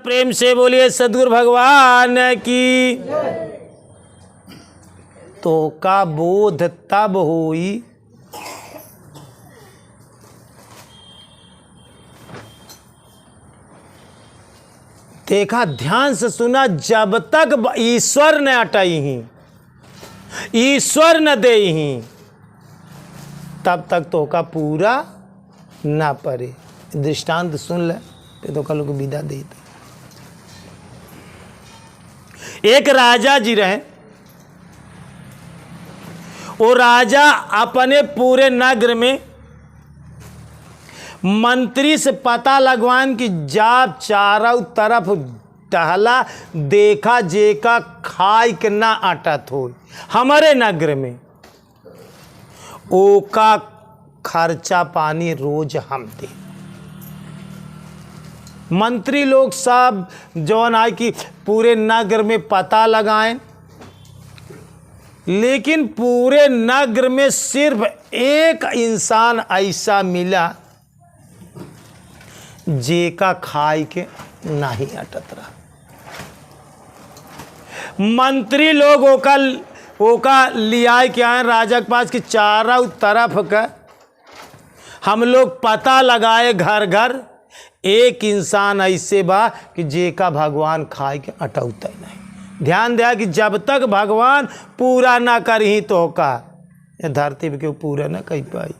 प्रेम से बोलिए सद्गुरु भगवान की। तो का बोध तब होई देखा, ध्यान से सुना, जब तक ईश्वर न अटई ही, ईश्वर न दे ही, तब तक तो का पूरा ना पड़े। दृष्टांत सुन ले तो का लोग विदा देते। एक राजा जी रहे, वो राजा अपने पूरे नगर में मंत्री से पता लगवान कि जाप चारों तरफ टहला, देखा जेका खाई के ना अटत हो हमारे नगर में, ओका खर्चा पानी रोज हम दे। मंत्री लोग सब जौन आए कि पूरे नगर में पता लगाएं, लेकिन पूरे नगर में सिर्फ एक इंसान ऐसा मिला जेका खाई के नहीं अटत रहा। मंत्री लोग ओका लिया के आए राजा के पास कि चारों तरफ का हम लोग पता लगाए घर घर, एक इंसान ऐसे बा कि जेका भगवान खाए के अटौता नहीं। ध्यान दिया कि जब तक भगवान पूरा ना करही तो का धरती पे क्यों पूरा ना कर पाई।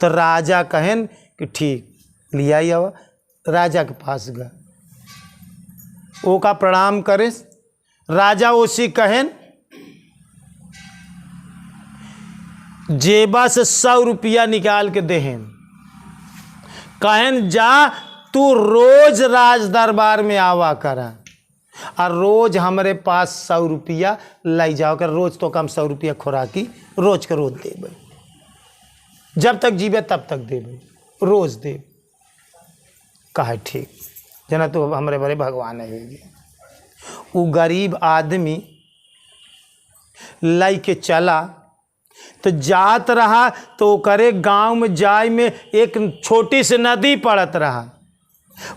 तो राजा कहन कि ठीक लिया ही आवा। राजा के पास गया, वो का प्रणाम करे। राजा उसी कहन जेबा से 100 रुपया निकाल के देहन, कहन जा तू रोज राज दरबार में आवा करा और रोज हमारे पास 100 रुपया लाई जाओ कर। रोज तो कम 100 रुपया खुराकी रोज के रोज दे, जब तक जीवे तब तक दे, रोज दे। कहा ठीक जना तो हमारे बड़े भगवान है। वो गरीब आदमी लाई के चला तो जात रहा, तो करे गांव में जाय में एक छोटी सी नदी पड़त रहा।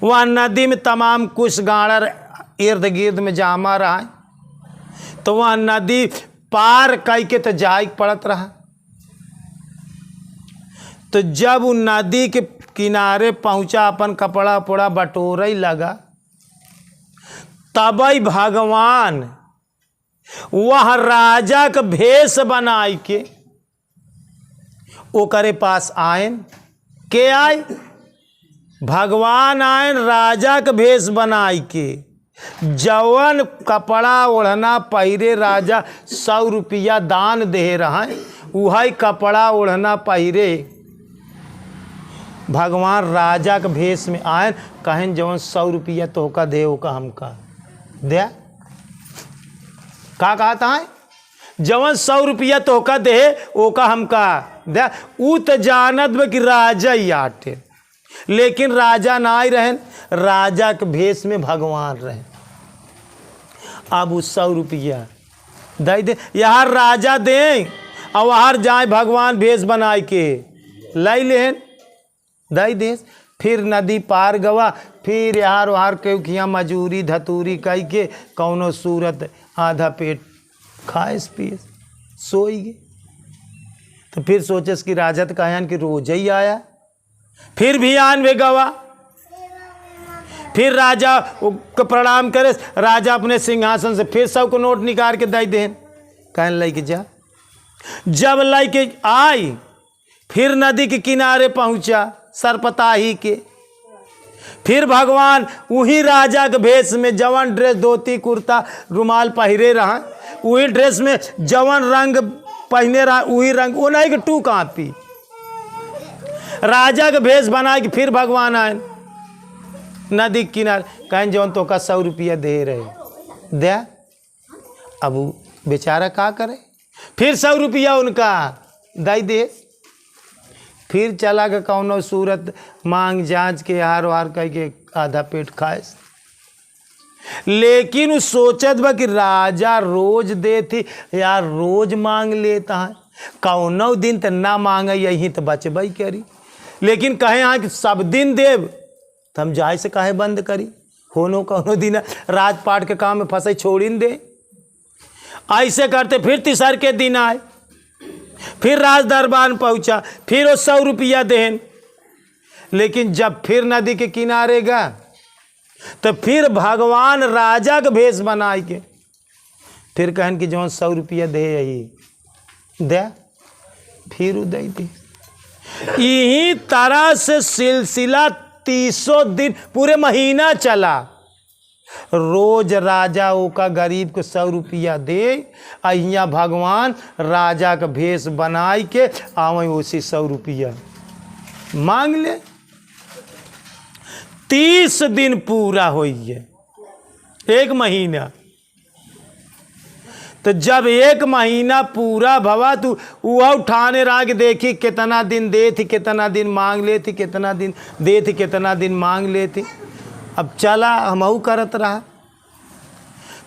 वह नदी में तमाम कुछ गाड़र इर्द गिर्द में जामा रहा, तो वह नदी पार कई के तो जाय पड़त रहा। तो जब उन नदी के किनारे पहुंचा, अपन कपड़ा उपड़ा बटोरे लगा, तब भगवान वह राजा का भेष बनाई के ओकरे पास आयन। के आए? भगवान आयन राजा का भेष बनाई के। जवन कपड़ा ओढ़ना पहिरे राजा 100 रुपया दान दे रहा है, वही कपड़ा ओढ़ना पहिरे भगवान राजा के भेष में आयन। कहन जवन 100 रुपया तो का दे, ओका हमका दे। का कहता है? जवन 100 रुपया तो का दे, ओका हमका दे। ऊ तो जानत बा कि राजा ही आटे, लेकिन राजा ना ही रहन, राजा के भेष में भगवान रहन। अब उस 100 रुपया दे यार राजा दे, और वहां जाए भगवान भेष बनाए के लाई लेहन दई दे। फिर नदी पार गवा, फिर यार वहार के मजूरी धतूरी कई के कौनो सूरत आधा पेट खाएस पिए सोई गे। तो फिर सोचस कि राजा तो कहन कि रोज ही आया, फिर भी आन वे गवा। फिर राजा को प्रणाम करे, राजा अपने सिंहासन से फिर 100 को नोट निकाल के दई देन, कहन लाई के जा। जब लाई के आई, फिर नदी के किनारे पहुंचा सरपताही के। फिर भगवान वही राजा के भेष में जवन ड्रेस धोती कुर्ता रुमाल पहिरे रहा, वही ड्रेस में जवन रंग पहने रहा, वही रंग वो नहीं कि टू कापी राजा के भेष बना के फिर भगवान आए नदी के किनारे। कहें जवन तो का 100 रुपया दे रहे दे। अब बेचारा का करे, फिर 100 रुपया उनका दई दे। फिर चला के कौनो सूरत मांग जांच के हार वार कह के आधा पेट खाए। लेकिन उस सोचत बा कि राजा रोज दे थी यार, रोज मांग लेता है, कौनो दिन तो ना मांगे यही तो बचबई करी। लेकिन कहे हाँ कि सब दिन देव, तो हम जाए से काहे बंद करी, होनो कौनो दिन राजपाट के काम में फंसे छोड़ी न दे। ऐसे करते फिर तीसर के दिन आए, फिर राज दरबार में पहुंचा, फिर वो 100 रुपया देन। लेकिन जब फिर नदी के किनारे गया तो फिर भगवान राजा के भेष बनाए के फिर कहन कि जो 100 रुपया दे यही दे, फिर उ दे दी। यही तरह से सिलसिला 300 दिन पूरे महीना चला। रोज राजा ओका गरीब को 100 रुपया दे, अहिया भगवान राजा का भेष बनाई के आवे उसी 100 रुपया मांग ले। 30 दिन पूरा होई है, 1 महीना। तो जब 1 महीना पूरा भवा तू वह उठाने राग देखी कितना दिन दे थी, कितना दिन मांग ले थी, कितना दिन दे थी, कितना दिन मांग ले थी। अब चला हमहू करत रहा।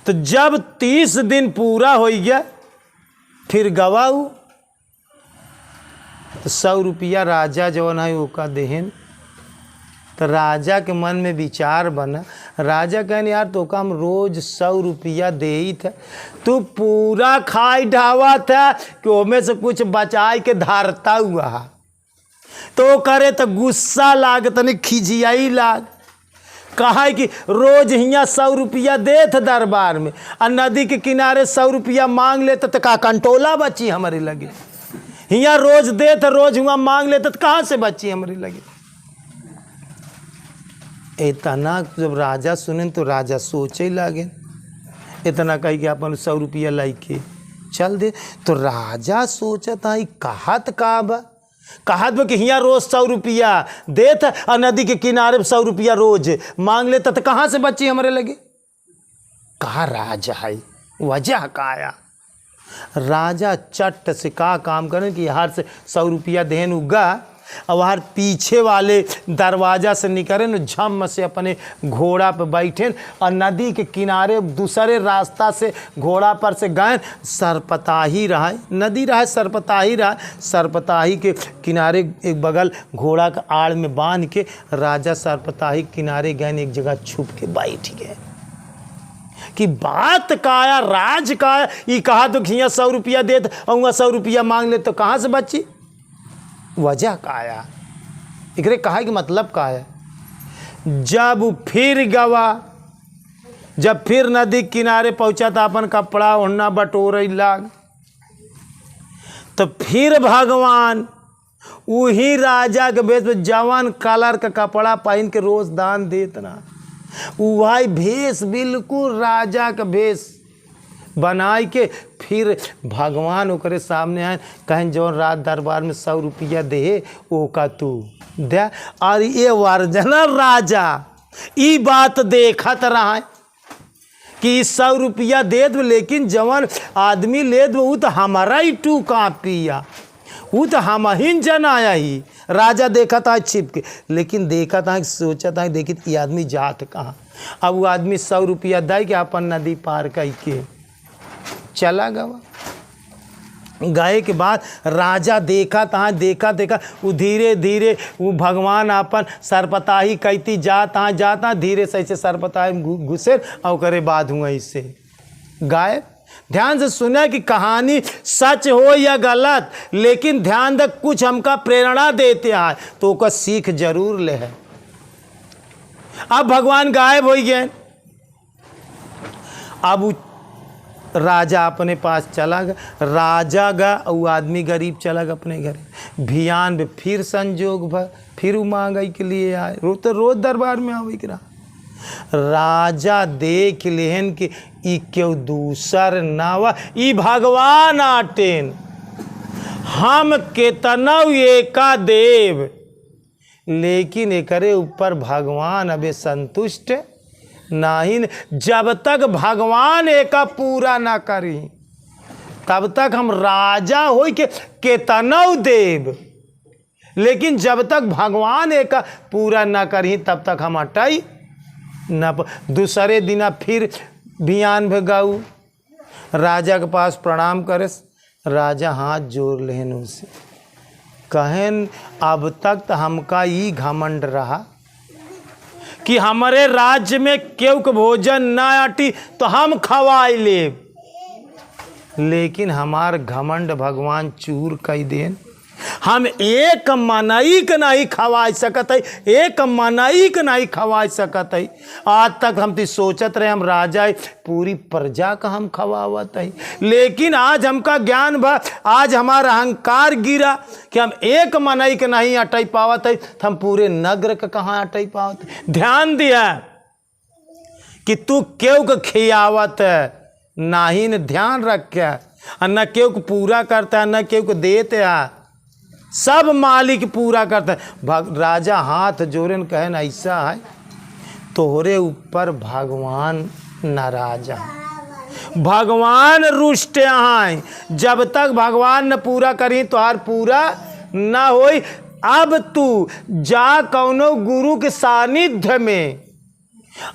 तो जब 30 दिन पूरा हो गया फिर गवाऊ तो 100 रुपया राजा जवन है ओका देहन। तो राजा के मन में विचार बना, राजा कहने यार तो का हम रोज 100 रुपया दे ही था, तू पूरा खाई ढावा था कि ओमे से कुछ बचाए के धारता हुआ। तो करे तो गुस्सा लाग, तने खिजियाई लाग। कहा कि रोज हियाँ 100 रुपया दे थे दरबार में और नदी के किनारे 100 रुपया मांग लेते तो का कंटोला बची हमारे लगे। हियाँ रोज दे थे, रोज हुआ मांग लेते तो कहाँ से बची हमारे लगे। इतना जब राजा सुने तो राजा सोचे लागे, इतना कही कि अपन 100 रुपया लाई के चल दे। तो राजा सोचता है कहत का बा, कहत बा कि हियाँ रोज 100 रुपया देत और नदी के किनारे 100 रुपया रोज मांग लेता तो कहाँ से बची हमारे लगे। कहा राजा है, वजह का आया। राजा चट से का काम करें कि यहाँ से 100 रुपया देन उगा और वहाँ पीछे वाले दरवाजा से निकले न, झम से अपने घोड़ा पर बैठे और नदी के किनारे दूसरे रास्ता से घोड़ा पर से गए। सरपताही रहा, नदी रहा सरपताही रहा, सरपताही के किनारे एक बगल घोड़ा का आड़ में बांध के राजा सरपताही किनारे गए, एक जगह छुप के बैठ गए। कि बात का आया, राज का आया। ये कहा तो हियाँ 100 रुपया दे और वहाँ 100 रुपया मांग ले तो कहाँ से बची। वजह का आया, एकरे कहा कि मतलब का है। जब फिर गवा, जब फिर नदी किनारे पहुंचा था अपन कपड़ा ओढ़ना बटोर लाग, तो फिर भगवान वही राजा के भेष में जवान कलर का कपड़ा पहन के रोज दान देतना, वही भेष बिल्कुल राजा का भेष बनाई के फिर भगवान ओकरे सामने आए। कहें जो रात दरबार में 100 रुपया दे ओ का तू दे। और ये वर्जना राजा ई बात देखत रहा कि 100 रुपया दे दो, लेकिन जवन आदमी ले दो वो तो हमारा ही टू का पिया, वो तो हम ही जनाया ही। राजा देखा था छिप के, लेकिन देखा था सोचा था देखी ये आदमी जात कहाँ। अब वो आदमी 100 रुपया दे के अपन नदी पार करके चला गवा। गए के बाद राजा देखा तहाँ देखा वो धीरे धीरे वो भगवान अपन सरपताही कहती जाता धीरे से ऐसे सरपताही घुसे और करे बाद हुआ इससे गायब। ध्यान से सुना कि कहानी सच हो या गलत, लेकिन ध्यान दे कुछ हमका प्रेरणा देते हैं तो उसका सीख जरूर ले है। अब भगवान गायब हो गए। अब राजा अपने पास चला गया, राजा गा वो आदमी गरीब चला गया अपने घर। भियान में फिर संजोग भर, फिर वो मांगाई के लिए आए। रोज दरबार में आवे के राजा देख लेहन कि ई क्यों दूसर नावा, ई भगवान आटेन, हम केतना एका देव, लेकिन एकरे ऊपर भगवान अबे संतुष्ट नहीं। जब तक भगवान एका पूरा ना करी तब तक हम राजा हो के केतनौ देव, लेकिन जब तक भगवान एका पूरा ना करी तब तक हम हटाई न। दूसरे दिना फिर भियान भगाऊ, राजा के पास प्रणाम करे। राजा हाथ जोड़ लेन उसे, कहन अब तक तो हमका ई घमंड रहा कि हमारे राज्य में केहू के भोजन ना आटी तो हम खवाई ले, लेकिन हमार घमंड भगवान चूर कई देन। हम एक मनई के नहीं खवा सकत है, एक मनई के नहीं खवा सकत है। आज तक हम तो सोचत रहे हम राजा है, पूरी प्रजा का हम खवावत है, लेकिन आज हमका ज्ञान बा, आज हमारा अहंकार गिरा कि हम एक मनई के नहीं अटई पावत है, तो हम पूरे नगर के कहाँ अटई पावत है। ध्यान दिया कि तू केहू के खियावत है नहीं, न ध्यान रख, न केहू को पूरा करता है, न केहू को देते है, सब मालिक पूरा करता है। राजा हाथ जोड़े न कहे न ऐसा है, तोहरे ऊपर भगवान नाराज है, भगवान रुष्ट हैं। जब तक भगवान न पूरा करी तोहार पूरा ना होई। अब तू जा कौनो गुरु के सानिध्य में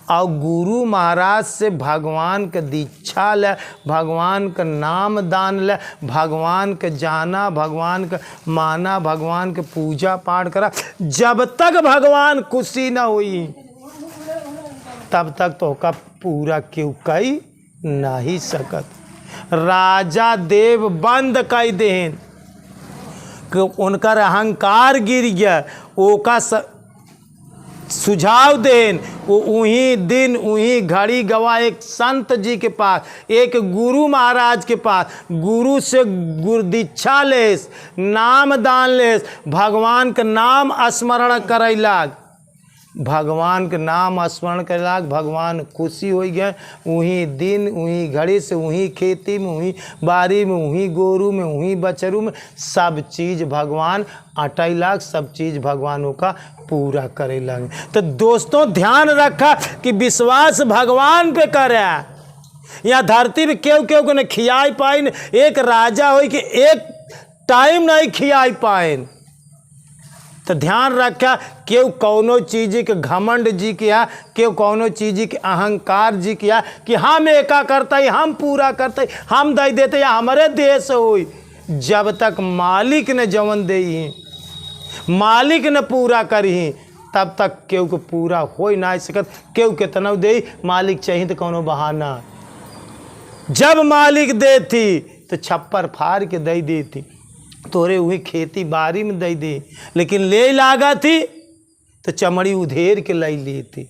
और गुरु महाराज से भगवान के दीक्षा ले, भगवान का नाम दान ले, भगवान के जाना, भगवान के माना, भगवान के पूजा पाठ करा। जब तक भगवान खुशी ना हुई तब तक तो का पूरा क्यों कई नहीं सकत। राजा देव बंद कई देन कि उनका अहंकार गिर गया, ओका सुझाव देन। वो उही दिन उही घड़ी गवा एक संत जी के पास, एक गुरु महाराज के पास, गुरु से गुरु दीक्षा लेस, नाम दान लेस, भगवान के नाम स्मरण करैलाग, भगवान के नाम स्मरण करैलाग, भगवान खुशी हो गए। वही दिन वही घड़ी से वही खेती में, वही बारी में, वही गोरू में, वही बछरू में, सब चीज़ भगवान अटैलाग, सब चीज़ भगवानों का पूरा करे लगे। तो दोस्तों ध्यान रखा कि विश्वास भगवान पे करे। यहाँ धरती पे केव केव को न खियाई पाए, एक राजा हो कि एक टाइम नहीं खियाई पाए। तो ध्यान रखा केव कौनो चीज़ के घमंड जी किया, केव कौनो चीज़ के अहंकार जी किया कि हम एका करता ही, हम पूरा करते, हम दे देते या हमारे देश हो। जब तक मालिक ने जवन दे, मालिक ने पूरा करी, तब तक केहू को पूरा हो ना सकत। केहू के तनव दे, मालिक चाहिए तो कोनो बहाना। जब मालिक दे थी तो छप्पर फाड़ के दे दी थी, तोरे वही खेती बाड़ी में दे दी, लेकिन ले लागा थी तो चमड़ी उधेर के ले ली थी।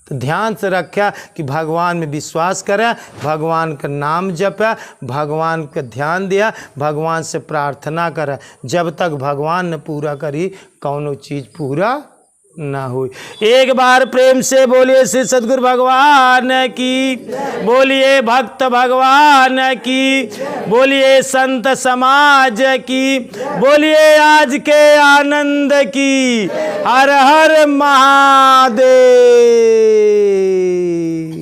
तो ध्यान से रखा कि भगवान में विश्वास करें, भगवान का नाम जपे, भगवान का ध्यान दिया, भगवान से प्रार्थना करें। जब तक भगवान न पूरा करी कौनो चीज़ पूरा ना हुई। एक बार प्रेम से बोलिए श्री सद्गुरु भगवान की, बोलिए भक्त भगवान की, बोलिए संत समाज की, बोलिए आज के आनंद की। हर हर महादेव।